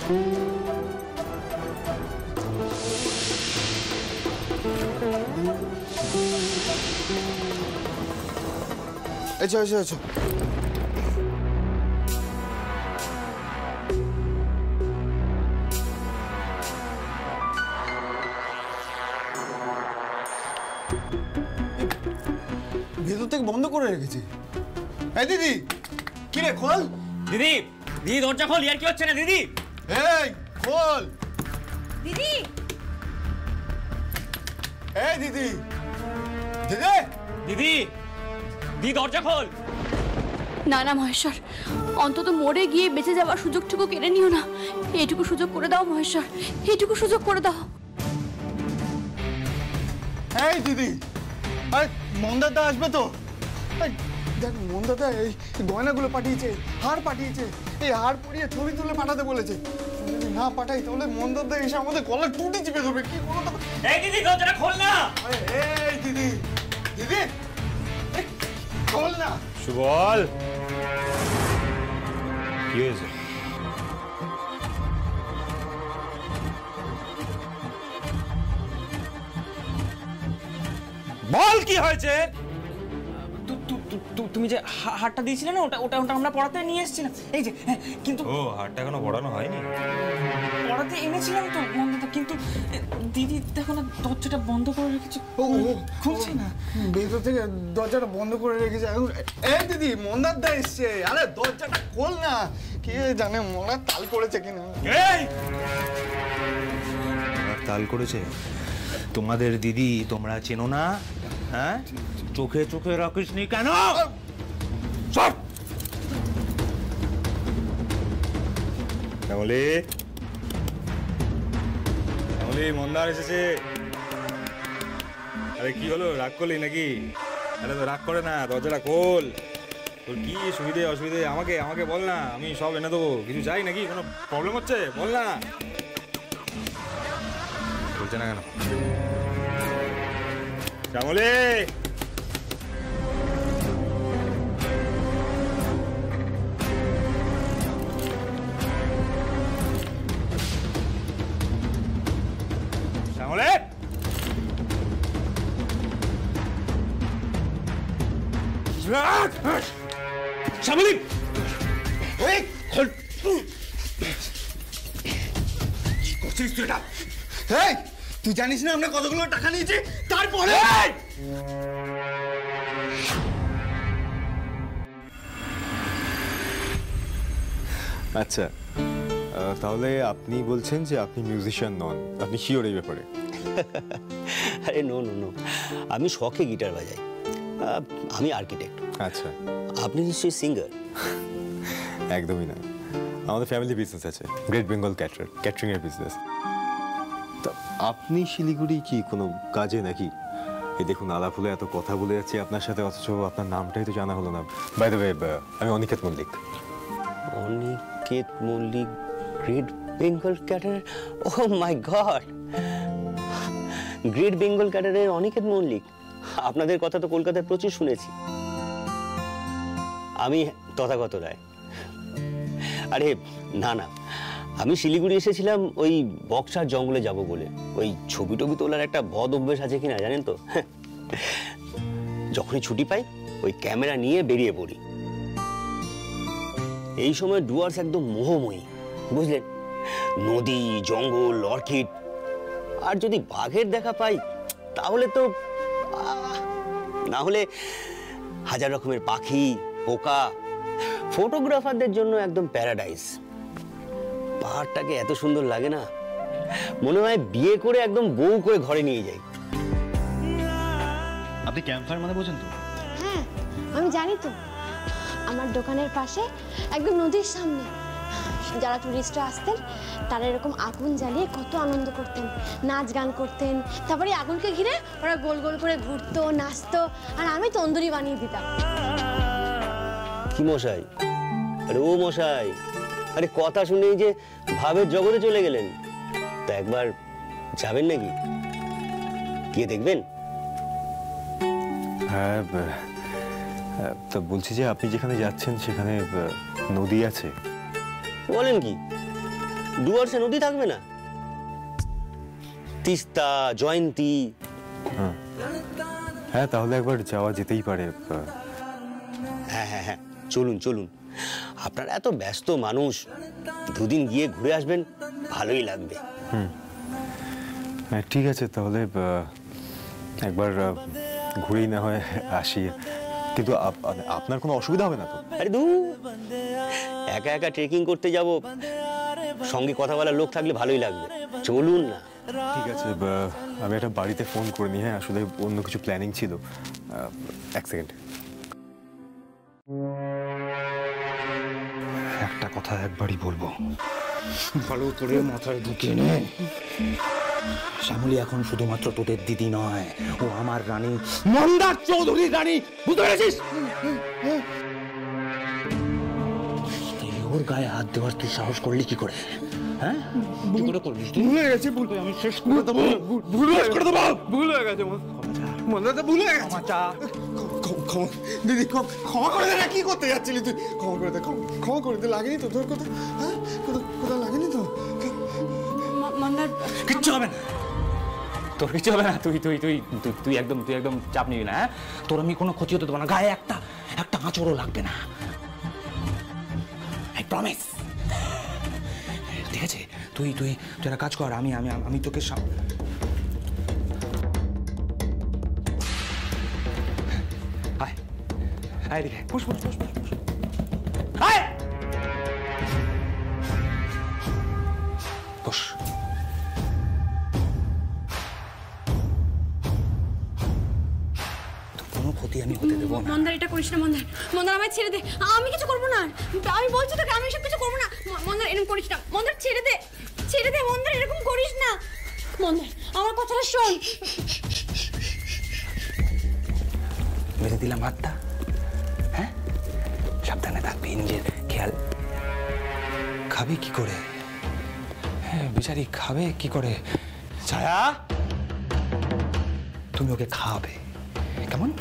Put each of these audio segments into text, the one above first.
এসো এসো এসো। ভেতর থেকে বন্ধ করে রেখেছি। এই দিদি, কি রে খোল। দিদি, দিদি দরজা খোল, ইয়ার কি হচ্ছে না দিদি? এই খোল দিদি। এই দিদি, দিদি দিদি, দিদি দরজা খোল। না না মহেশ্বর, অন্তত মরে গিয়ে বেঁচে যাওয়ার সুযোগটুকু কেড়ে নিও না। এইটুকু সুযোগ করে দাও মহেশ্বর, এইটুকু সুযোগ করে দাও। এই দিদি, মন্দারদা আসবে তো? দেখ মন্দারদা এই গয়নাগুলো পাঠিয়েছে, হার পাঠিয়েছে। এই হার পরিয়ে ছবি তুলে পাঠাতে বলেছে। যদি না পাঠাই তাহলে মন্দারদা এসে আমাদের গলার টুটি চিপে ধরবে। কি বলো তো? এই দিদি দরজাটা খোল না। এই দিদি, দিদি খোল না। সুবল, কি হয়েছে? বল কি হয়েছে? তুমি যে হারটা দিয়েছিলে না, ওটা ওটা ওটা আমরা পড়াতে নিয়ে এসেছিলাম। এই যে কিন্তু ও হারটা এখনো পড়ানো হয়নি? পড়াতে এনেছিলাম তো মন্দারদা, কিন্তু দিদি দেখো না দরজাটা বন্ধ করে রেখেছে। ও খুলছে না, ভেতর থেকে দরজাটা বন্ধ করে রেখেছে। এই দিদি, মন্দারদা এসছে। আরে দরজাটা খোল না। কে জানে মনে তাল করেছে কিনা। এই তাল করেছে? তোমাদের দিদি তোমরা চেনো না? হ্যাঁ, চোখে চোখে রাখিস নি কেন? সব শ্যামলি, শ্যামলি, মন্দার এসেছে। আরে কি হলো, রাগ করলি নাকি? আরে তো রাগ করে না, দরজাটা খোল। তোর কি সুবিধে অসুবিধে আমাকে আমাকে বল না, আমি সব এনে দেবো। কিছু চাই নাকি? কোনো প্রবলেম হচ্ছে? বল না। বলছে না কেন? শ্যামলি, শ্যামলি, শ্যামলি, কি করছিস তুই এটা? এই তুই জানিস না আমরা কতগুলো টাকা নিয়েছি? তারপরে আচ্ছা, তাহলে আপনি বলছেন যে আপনি মিউজিশিয়ান নন, আপনি শিওর এই ব্যাপারে? আরে নো নো নো, আমি শখে গিটার বাজাই। আমি আর্কিটেক্ট। আচ্ছা, আপনি নিশ্চয়ই সিঙ্গার? একদমই না, আমাদের ফ্যামিলি বিজনেস আছে, গ্রেট বেঙ্গল ক্যাটারিংয়ের বিজনেস। তা আপনি শিলিগুড়ি কি কোনো কাজে নাকি? এই দেখুন আলাপ হলে এত কথা বলে যাচ্ছি আপনার সাথে, অথচ আপনার নামটাই তো জানা হলো না। বাই দ্য ওয়ে, আমি Aniket Mallik. Aniket Mallik, great Bengal caterer? Oh my God, great Bengal ক্যাটারারের অনিকেত মল্লিক। আপনাদের কথা তো কলকাতায় প্রচুর শুনেছি। আমি তথাগত রায়। আরে না না, আমি শিলিগুড়ি এসেছিলাম ওই বক্সার জঙ্গলে যাব বলে। ওই ছবি টবি তোলার একটা বদ অভ্যেস আছে কিনা জানেন তো। যখনই ছুটি পাই ওই ক্যামেরা নিয়ে বেরিয়ে পড়ি। এই সময় ডুয়ার্স একদম মোহময়ী, বুঝলেন? নদী, জঙ্গল, অর্কিড। আর যদি বাঘের দেখা পাই তাহলে তো, না হলে হাজার রকমের পাখি, পোকা। ফটোগ্রাফারদের জন্য একদম প্যারাডাইস। পাহাড়টাকে এত সুন্দর লাগে না, মনে হয় বিয়ে করে একদম বউ করে ঘরে নিয়ে যাই। আপনি ক্যাম্পফায়ার মানে বোঝেন তো? হ্যাঁ আমি জানি তো, আমার দোকানের পাশে একদম নদীর সামনে যারা টুরিস্টরা আসতেন তারা এরকম আগুন জ্বালিয়ে কত আনন্দ করতেন, নাচ গান করতেন। তারপরে আগুনকে ঘিরে ওরা গোল গোল করে ঘুরতো, নাচতো, আর আমি তন্দুরি বানিয়ে দিতাম। কি মশাই? আরে ও মশাই, আরে কথা শুনেই যে ভাবের জগতে চলে গেলেন। তা একবার যাবেন নাকি? গিয়ে দেখবেন। হ্যাঁ, তা বলছি যে আপনি যেখানে যাচ্ছেন সেখানে নদী আছে? বলেন কি? ডুয়ার্সে নদী থাকবে না? তিস্তা, জয়ন্তী। হ্যাঁ, তাহলে একবার যাওয়া যেতেই পারে। হ্যাঁ হ্যাঁ হ্যাঁ, চলুন চলুন। আপনারা এত ব্যস্ত মানুষ, দুদিন গিয়ে ঘুরে আসবেন, ভালোই লাগবে। হ্যাঁ ঠিক আছে, তাহলে একবার ঘুরেই না হয় আসি। কিন্তু আপনার কোনো অসুবিধা হবে না তো? আরে দূর, একা একা ট্রেকিং করতে যাব, সঙ্গে কথা বলার লোক থাকলে ভালোই লাগবে। চলুন না। ঠিক আছে, আমি একটা বাড়িতে ফোন করে নিই। হ্যাঁ, আসলে অন্য কিছু প্ল্যানিং ছিল। এক সেকেন্ড। একটা কথা একবারই বলবো, ভালো করে মাথায় ঢুকিয়ে নে। শ্যামলী এখন শুধুমাত্র তোদের দিদি নয়, ও আমার রানী, মন্দার চৌধুরীর রানী, বুঝতে পেরেছিস? ওর গায়ে হাত দেওয়ার তুই সাহস করলি কি করে? হ্যাঁ, কি করে করলি? ভুলে গেছি, আমি শেষ করে দেবো। ভুল হয়ে গেছে মন্দাদা, ভুল হয়ে গেছে। দিদি ক্ষমা করে দে না, কি করতে যাচ্ছিলি তুই? ক্ষমা করে দে, ক্ষমা করে দে। লাগেনি তো তোর কথা? হ্যাঁ, কোথাও লাগেনি তো? মন্দার কিচ্ছু হবে না, তোর কিচ্ছু হবে না। তুই একদম চাপ নিবি না। হ্যাঁ, তোর আমি কোনো ক্ষতি হতে দেবো না। গায়ে একটা আঁচড়ও লাগবে না, আই প্রমিস। ঠিক আছে, তুই একটা কাজ কর, আমি তোকে আয় এদিকে, বস। আয় বস। কোনো ক্ষতি আমি হতে দেবো না। মন্দার, এটা করিস না মন্দার। মন্দার, আমায় ছেড়ে দে, আমি কিছু করবো না। আমি বলছি তোকে, আমি এসব কিছু করবো না। মন্দার, এরকম করিস না। মন্দার, ছেড়ে দে মন্দার, এরকম করিস না। মন্দার, আমার কথাটা শোন। মেরে দিলাম হাতটা। হ্যাঁ, সাবধানে থাকবি, নিজের খেয়াল। খাবে কি করে? হ্যাঁ, বেচারি খাবে কি করে? ছায়া, তুমি ওকে খাওয়াবে, কেমন?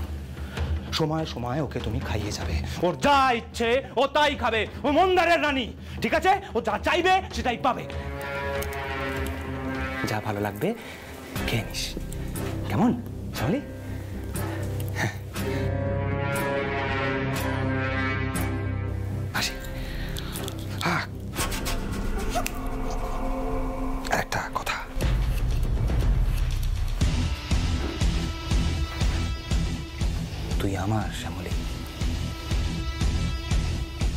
সময় ওকে তুমি খাইয়ে যাবে। ওর যা ইচ্ছে ও তাই খাবে। ও মন্দারের রানী, ঠিক আছে? ও যা চাইবে সেটাই পাবে। যা ভালো লাগবে খেয়ে নিস, কেমন শ্যামলী? আসি। একটা কথা, তুই আমার শ্যামলী,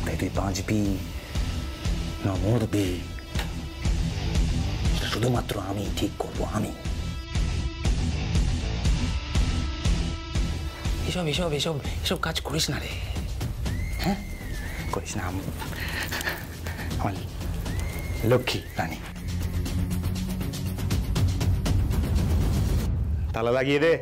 তাই তুই বাঁচবি না মরবি শুধুমাত্র আমি ঠিক করবো। আমি এসব কাজ করিস না রে। হ্যাঁ, করিস না। আমার লক্ষ্মী রানী, তালা লাগিয়ে দে।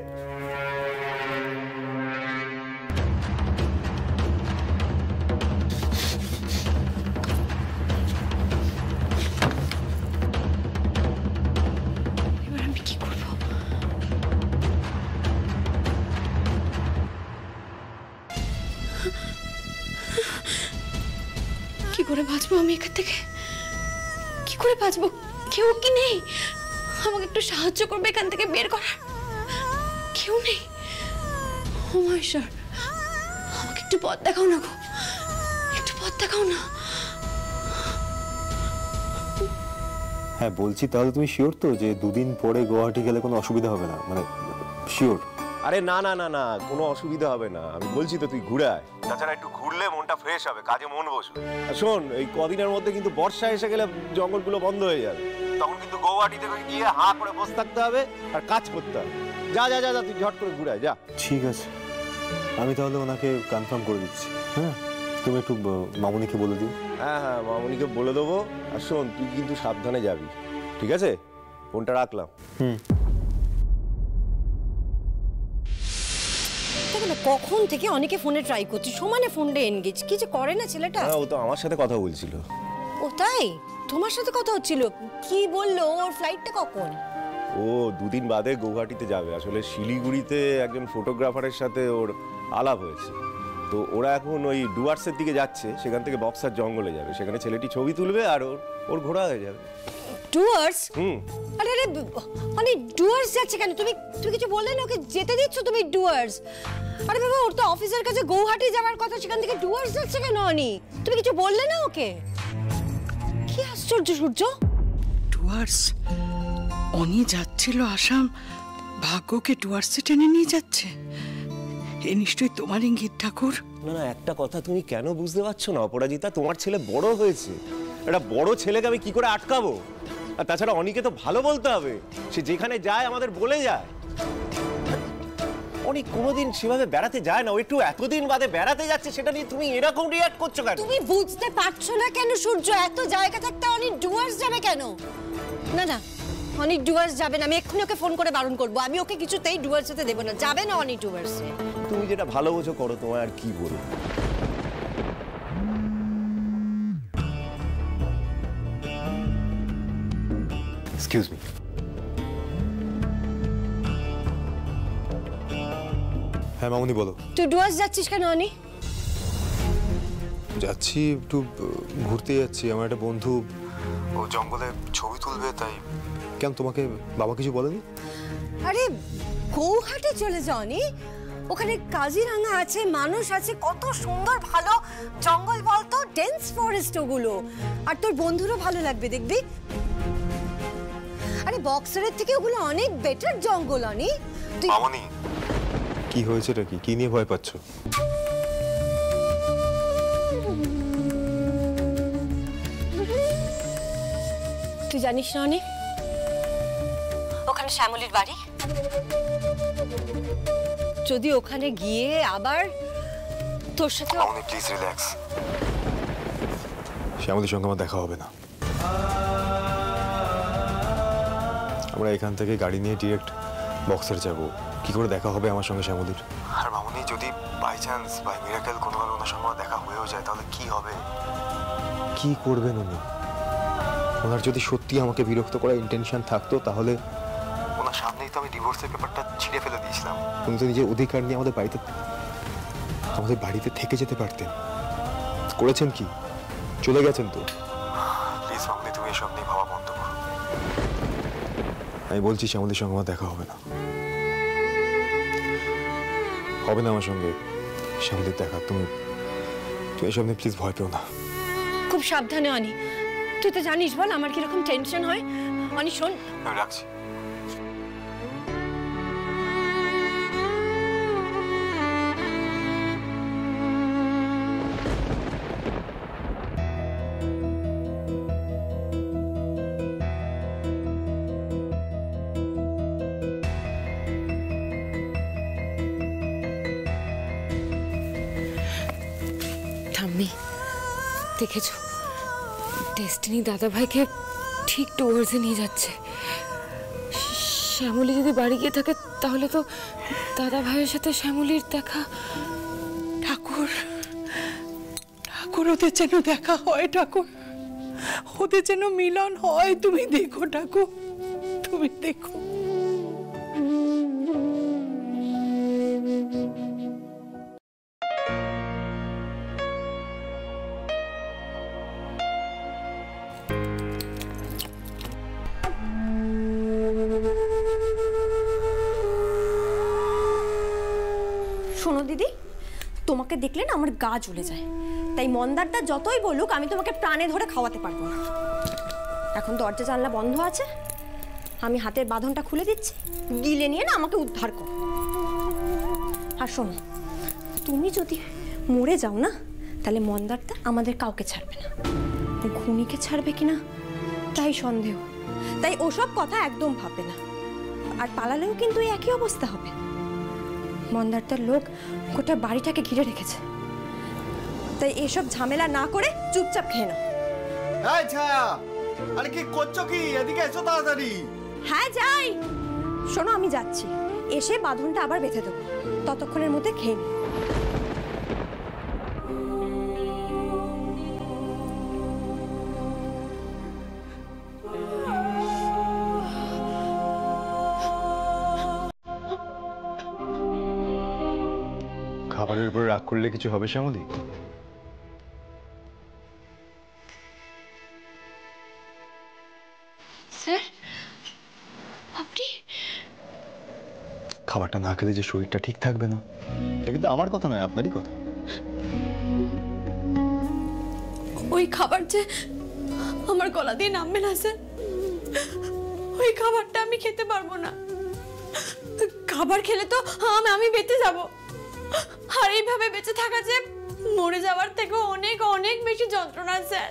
এবার আমি কি করব? কি করে বাঁচবো আমি এখান থেকে? কি করে বাঁচবো? কেউ কি নেই আমাকে একটু সাহায্য করবে এখান থেকে বের করার? কেউ নেই। ও মহেশ্বর, আমাকে একটু পথ দেখাও না গো, একটু পথ দেখাও না। হ্যাঁ বলছি, তাহলে তুমি শিওর তো যে দুদিন পরে গুয়াহাটি গেলে কোনো অসুবিধা হবে না? মানে শিওর? আরে না না না না, কোনো অসুবিধা হবে না। আমি বলছি তো তুই ঘুরে আয়। তাছাড়া একটু ঘুরলে মনটা ফ্রেশ হবে, কাজে মন বসবে। আর শোন, এই কদিনের মধ্যে কিন্তু বর্ষা এসে গেলে জঙ্গলগুলো বন্ধ হয়ে যাবে। তখন কিন্তু গৌহাটিতে গিয়ে হাঁ করে বসে থাকতে হবে আর কাজ করতে হবে। যা যা যা, তুই ঝট করে ঘুরে আয়, যা। ঠিক আছে, আমি তাহলে ওনাকে কনফার্ম করে দিচ্ছি। হ্যাঁ, তুমি একটু মামুনিকে বলে দিও। হ্যাঁ হ্যাঁ, মামুনিকে বলে দেবো। আর শোন, তুই কিন্তু সাবধানে যাবি, ঠিক আছে? ফোনটা রাখলাম। কখন থেকে অনেকে ফোনে ট্রাই করছে, সমানে ফোনটা এনগেজ, কি যে করে না ছেলেটা। হ্যাঁ, ও তো আমার সাথে কথা বলছিল। ও তাই? তোমার সাথে কথা হচ্ছিল? কি বললো? ওর ফ্লাইটটা কখন? ও দুদিন বাদে গৌহাটিতে যাবে। আসলে শিলিগুড়িতে একজন ফটোগ্রাফারের সাথে ওর আলাপ হয়েছে, তো ওরা এখন ওই ডুয়ার্সের দিকে যাচ্ছে, সেখান থেকে বক্সার জঙ্গলে যাবে, সেখানে ছেলেটি ছবি তুলবে আর ওর ঘোড়া হয়ে যাবে। ডুয়ার্স? আরে আরে মানে ডুয়ার্স যাচ্ছে কেন? তুমি কিছু বললে না, ওকে যেতে দিচ্ছ তুমি ডুয়ার্স? আরে বাবা, ওর তো অফিসের কাছে গৌহাটি যাওয়ার কথা, সেখান থেকে ডুয়ার্স যাচ্ছে কেন অনি? তুমি কিছু বললে না ওকে? কি আশ্চর্য সূর্য! ডুয়ার্স? অনি যাচ্ছিল আসাম, ভাগ্যকে ডুয়ার্সে টেনে নিয়ে যাচ্ছে। এ নিশ্চয়ই তোমার ইঙ্গিত ঠাকুর। না না, একটা কথা তুমি কেন বুঝতে পারছো না অপরাজিতা, তোমার ছেলে বড় হয়েছে, একটা বড় ছেলেকে আমি কি করে আটকাবো? আর তাছাড়া অনিকে তো ভালো বলতে হবে, সে যেখানে যায় আমাদের বলে যায়। অনেক কোনোদিন সেভাবে বেড়াতে যায় না, ও একটু এতদিন বাদে বেড়াতে যাচ্ছে, সেটা নিয়ে তুমি এরকম রিঅ্যাক্ট করছো কেন? তুমি বুঝতে পারছো না কেন সূর্য? এত জায়গা থাকতে অনি ডুয়ার্স যাবে কেন? না না, অনি ডুয়ার্স যাবে না। আমি এক্ষুনি ওকে ফোন করে বারণ করবো। আমি ওকে কিছুতেই ডুয়ার্স যেতে দেবো না। যাবে না অনি ডুয়ার্সে। তুমি যেটা ভালো বোঝো করো, তোমায় আর কি বলবো। Excuse me. হ্যাঁ মামুনি বলো। তুই ডুয়ার্স যাচ্ছিস কেন অনি? যাচ্ছি, একটু ঘুরতে যাচ্ছি। আমার একটা বন্ধু ও জঙ্গলে ছবি তুলবে, তাই। কেন, তোমাকে বাবা কিছু বলেনি? আরে গৌহাটি চলে যাও অনি। ওখানে কাজিরাঙা আছে, মানুষ আছে, কত সুন্দর ভালো জঙ্গল, বলতো ডেন্স ফরেস্ট ওগুলো। আর তোর বন্ধুরও ভালো লাগবে দেখবি। আরে বক্সারের থেকে ওগুলো অনেক বেটার জঙ্গল অনি। তুই মামুনি কি হয়েছে, এটা কি নিয়ে ভয় পাচ্ছ? তুই জানিস না অনি, ওখানে শ্যামলীর বাড়ি। যদি ওখানে গিয়ে আবার তোর সাথে। মামুনি প্লিজ রিল্যাক্স। শ্যামলীর সঙ্গে আমার দেখা হবে না। আমরা এখান থেকে গাড়ি নিয়ে ডিরেক্ট বক্সার যাব। কি করে দেখা হবে আমার সঙ্গে শ্যামলীর? আর মামুনি যদি বাই চান্স বাই মিরাকেল কোনোভাবে ওনার সঙ্গে দেখা হয়েও যায়, তাহলে কি হবে? কি করবেন উনি? ওনার যদি সত্যি আমাকে বিরক্ত করার ইন্টেনশন থাকতো, তাহলে ওনার সামনেই তো আমি ডিভোর্সের পেপারটা ছিঁড়ে ফেলে দিয়েছিলাম। উনি তো নিজের অধিকার নিয়ে আমাদের বাড়িতে থেকে যেতে পারতেন। করেছেন কি? চলে গেছেন তো। প্লিজ মামুনি, তুমি এসব নিয়ে ভাবা বন্ধ করো। আমি বলছি শ্যামলীর সঙ্গে আমার দেখা হবে না। হবে না আমার সঙ্গে শ্যামলীর দেখা। তুমি এসব নিয়ে প্লিজ ভয় পেও না। খুব সাবধানে অনি। তুই তো জানিস বল আমার কিরকম টেনশন হয়। অনি শোন, আমি রাখছি। ঠাম্মি দেখেছো, ডেস্টিনি দাদাভাইকে ঠিক টুয়ার্ডসে নিয়ে যাচ্ছে। শ্যামলী যদি বাড়ি গিয়ে থাকে, তাহলে তো দাদাভাইয়ের সাথে শ্যামলীর দেখা। ঠাকুর, ওদের যেন দেখা হয় ঠাকুর, ওদের যেন মিলন হয়। তুমি দেখো ঠাকুর, তুমি দেখো। শোনো দিদি, তোমাকে দেখলে না আমার গা জ্বলে যায়। তাই মন্দারদা যতই বলুক, আমি তোমাকে প্রাণে ধরে খাওয়াতে পারবো না। এখন দরজা জানলা বন্ধ আছে, আমি হাতের বাঁধনটা খুলে দিচ্ছি, গিলে নিয়ে না আমাকে উদ্ধার করো। আর শোনো, তুমি যদি মরে যাও না, তাহলে মন্দারদা আমাদের কাউকে ছাড়বে না। ঘুমিকে ছাড়বে কিনা তাই সন্দেহ। তাই ওসব কথা একদম ভাববে না। আর পালালেও কিন্তু এই একই অবস্থা হবে। মন্দারদার লোক গোটা বাড়িটাকে ঘিরে রেখেছে। তাই এসব ঝামেলা না করে চুপচাপ খেয়ে নাও। এই ছায়া, আরে কি করছো কি? এদিকে এসো তাড়াতাড়ি। হ্যাঁ যাই। শোনো, আমি যাচ্ছি, এসে বাঁধনটা আবার বেঁধে দেবো। ততক্ষণের মধ্যে খেয়ে নিই। খাও। খাবারের উপর রাগ করলে কিছু হবে শ্যামলী? স্যার আপনি খাবারটা না খেলে যে শরীরটা ঠিক থাকবে না, এটা কিন্তু আমার কথা নয়, আপনারই কথা। ওই খাবার যে আমার গলা দিয়ে নামবে না স্যার, ওই খাবারটা আমি খেতে পারবো না। খাবার খেলে তো আমি বেঁচে যাব, আর এইভাবে বেঁচে থাকা যে মরে যাওয়ার থেকে অনেক অনেক বেশি যন্ত্রণা স্যার।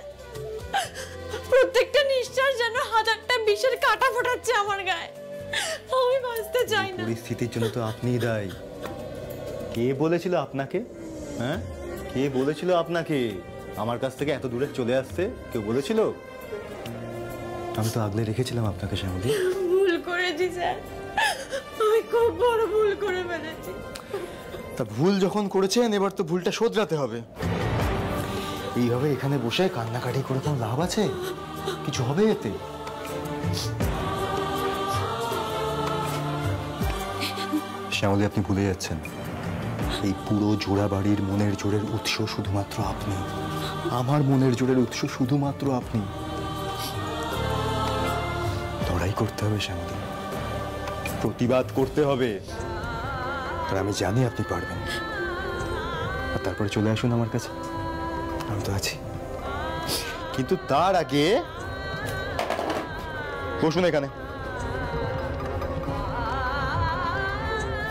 প্রত্যেকটা নিঃশ্বাস যেন হাজারটা বিষের কাঁটা ফোটাচ্ছে আমার গায়ে। আমি বাঁচতে চাই না। পরিস্থিতির জন্য তো আপনিই দায়ী। কে বলেছিল আপনাকে? হ্যাঁ, কে বলেছিল আপনাকে আমার কাছ থেকে এত দূরে চলে আসতে? কেউ বলেছিল? আমি তো আগলে রেখেছিলাম আপনাকে শ্যামলী। ভুল করেছি স্যার, আমি খুব বড় ভুল করে ফেলেছি। তা ভুল যখন করেছেন এবার তো ভুলটা শোধরাতে হবে। এইভাবে এখানে বসে কান্নাকাটি করে কোনো লাভ আছে? কিছু হবে এতে? শ্যামলী, আপনি ভুলে যাচ্ছেন এই পুরো জোড়া বাড়ির মনের জোরের উৎস শুধুমাত্র আপনি। আমার মনের জোরের উৎস শুধুমাত্র আপনি। লড়াই করতে হবে শ্যামলী, প্রতিবাদ করতে হবে। আর আমি জানি আপনি পারবেন। আর তারপরে চলে আসুন আমার কাছে, আমি তো আছি। কিন্তু তার আগে বসুন এখানে,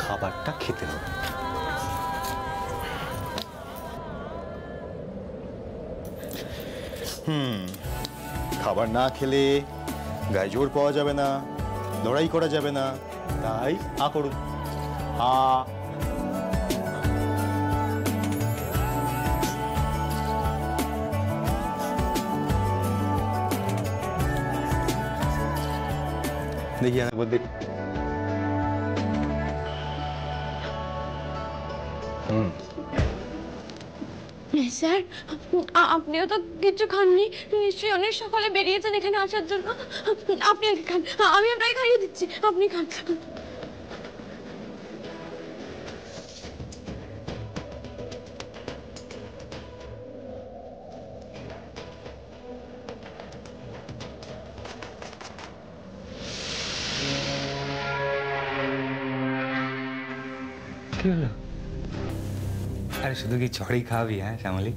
খাবারটা খেতে হবে। খাবার না খেলে গায়ে জোর পাওয়া যাবে না, লড়াই করা যাবে না। তাই আ করুন, আ। দেখি একবার দেখ। স্যার আপনিও তো কিছু খাননি, নিশ্চয়ই অনেক সকালে বেরিয়েছেন এখানে আসার জন্য। আপনি আগে খান, আমি আপনাকে খাইয়ে দিচ্ছি, আপনি খান। কি হলো? আরে শুধু কি ছড়ি খাওয়াবি? হ্যাঁ শ্যামলী,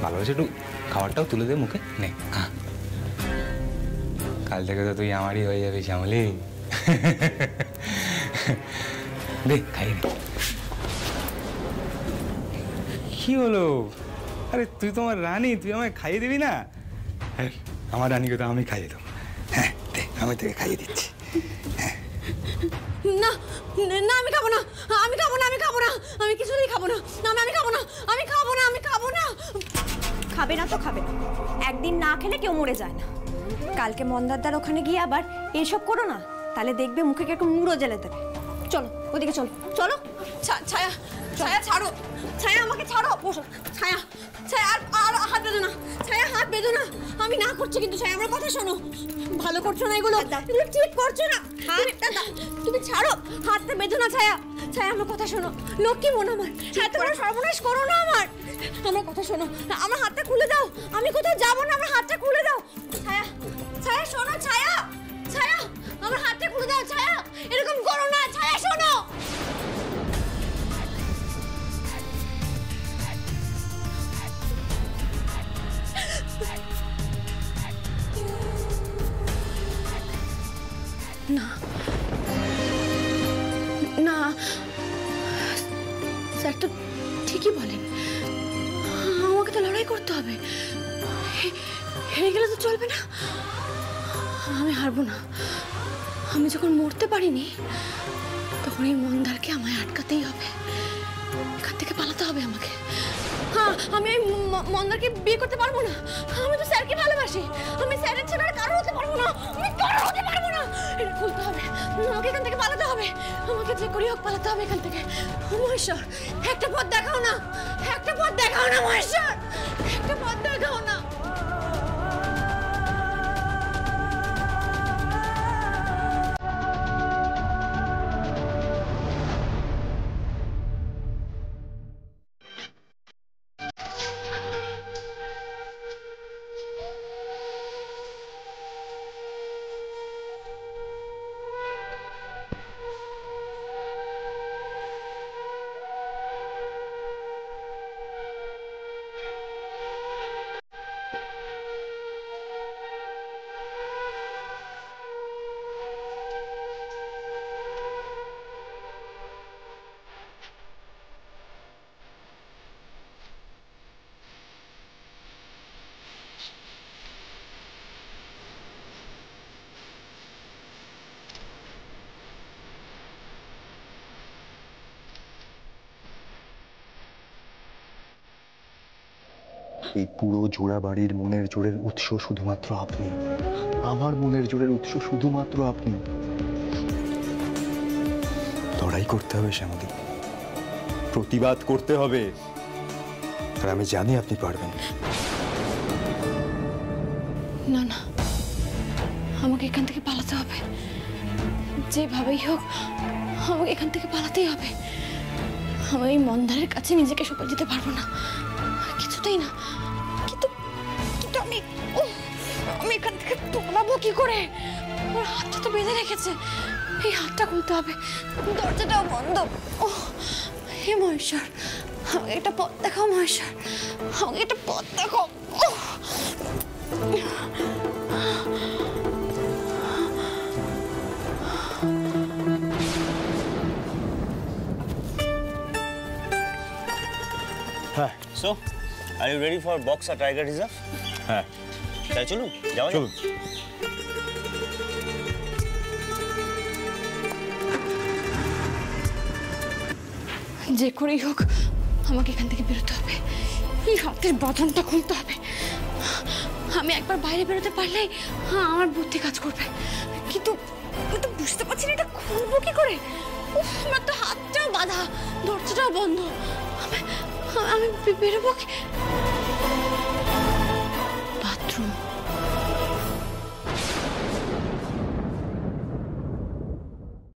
ভালোবাসে একটু খাবারটাও তুলে দে মুখে। নে কাল থেকে তো তুই আমারই হয়ে যাবি শ্যামলী। দে খাইয়ে দে। কি হলো? আরে তুই তো আমার রানী, তুই আমায় খাইয়ে দিবি না? আমার রানীকে তো আমি খাইয়ে দেবো। হ্যাঁ দে, আমি তোকে খাইয়ে দিচ্ছি। না না, আমি খাবো না, আমি খাবো না, আমি খাবো না, আমি কিছুতেই খাবো না, আমি খাবো না, আমি খাবো না, আমি খাবো না। খাবে না তো খাবে না, একদিন না খেলে কেউ মরে যায় না। কালকে মন্দারদার ওখানে গিয়ে আবার এইসব করো না, তাহলে দেখবে মুখে কিরকম মুড়ো জেলে দেবে। চলো ওদিকে চলো, চলো। ছায়া, ছায়া ছাড়ো, ছায়া আমাকে ছাড়ো। বসো ছায়া, ছায়া আর হাত বেঁধো না, ছায়া হাত বেঁধো না। আমি না করছি কিন্তু ছায়া, আমার কথা শোনো। ভালো করছো না এগুলো, এগুলো ঠিক করছো না। তুমি ছাড়ো, হাতটা বেঁধো না ছায়া। ছায়া আমার কথা শোনো, লক্ষ্মী মন আমার, এত বড় সর্বনাশ করো না আমার। আমার কথা শোনো, আমার হাতটা খুলে দাও, আমি কোথাও যাবো না, আমার হাতটা খুলে দাও। ছায়া, ছায়া শোনো, ছায়া, ছায়া আমার হাতটা খুলে দাও। ছায়া এরকম করো না, ছায়া শোনো। না না, স্যার তো ঠিকই বলেন, আমাকে তো লড়াই করতে হবে। হেরে গেলে তো চলবে না, আমি হারবো না। আমি যখন মরতে পারিনি তখন এই মন্দারকে আমায় আটকাতেই হবে, এখান থেকে পালাতে হবে আমাকে। হ্যাঁ, আমি এই মন্দারকে বিয়ে করতে পারবো না। আমি তো স্যারকে ভালোবাসি, আমি স্যারের ছাড়া আর কারো হতে পারবো না, আমি কারো হতে পারবো না। এটা খুলতে হবে, আমাকে এখান থেকে পালাতে হবে, আমাকে যে করি হোক পালাতে হবে এখান থেকে। মহেশ্বর একটা পথ দেখাও না, একটা পথ দেখাও না মহেশ্বর, একটা পথ দেখাও না। এই পুরো জোড়া বাড়ির মনের জোরের উৎস শুধুমাত্র আপনি। আমার মনের জোরের উৎস শুধুমাত্র আপনি। লড়াই করতে হবে শ্যামলী, প্রতিবাদ করতে হবে, আর আমি জানি আপনি পারবেন। না না, আমাকে এখান থেকে পালাতে হবে, যেভাবেই হোক আমাকে এখান থেকে পালাতেই হবে। আমি এই মন্দারের কাছে নিজেকে সঁপে দিতে পারবো না, কিছুতেই না। কিন্তু কিন্তু আমি এখান থেকে পালাবো কি করে? ওর হাতটা তো বেঁধে রেখেছে, এই হাতটা খুলতে হবে, দরজাটাও বন্ধ। ও হে মহেশ্বর, আমাকে একটা পথ দেখাও মহেশ্বর, আমাকে একটা পথ দেখাও। হ্যাঁ, so are you ready for Buxa tiger reserve? হ্যাঁ, তাই চলুন যাওয়া যাক। চলুন। যে করেই হোক আমাকে এখান থেকে বেরোতে হবে, এই হাতের বাঁধনটা খুলতে হবে। আমি একবার বাইরে বেরোতে পারলেই আমার বুদ্ধি কাজ করবে, কিন্তু কিন্তু বুঝতে পারছি না এটা খুলবো কি করে। উফ, আমার তো হাতটাও বাঁধা, দরজাটাও বন্ধ। আমি বেরোবো কি?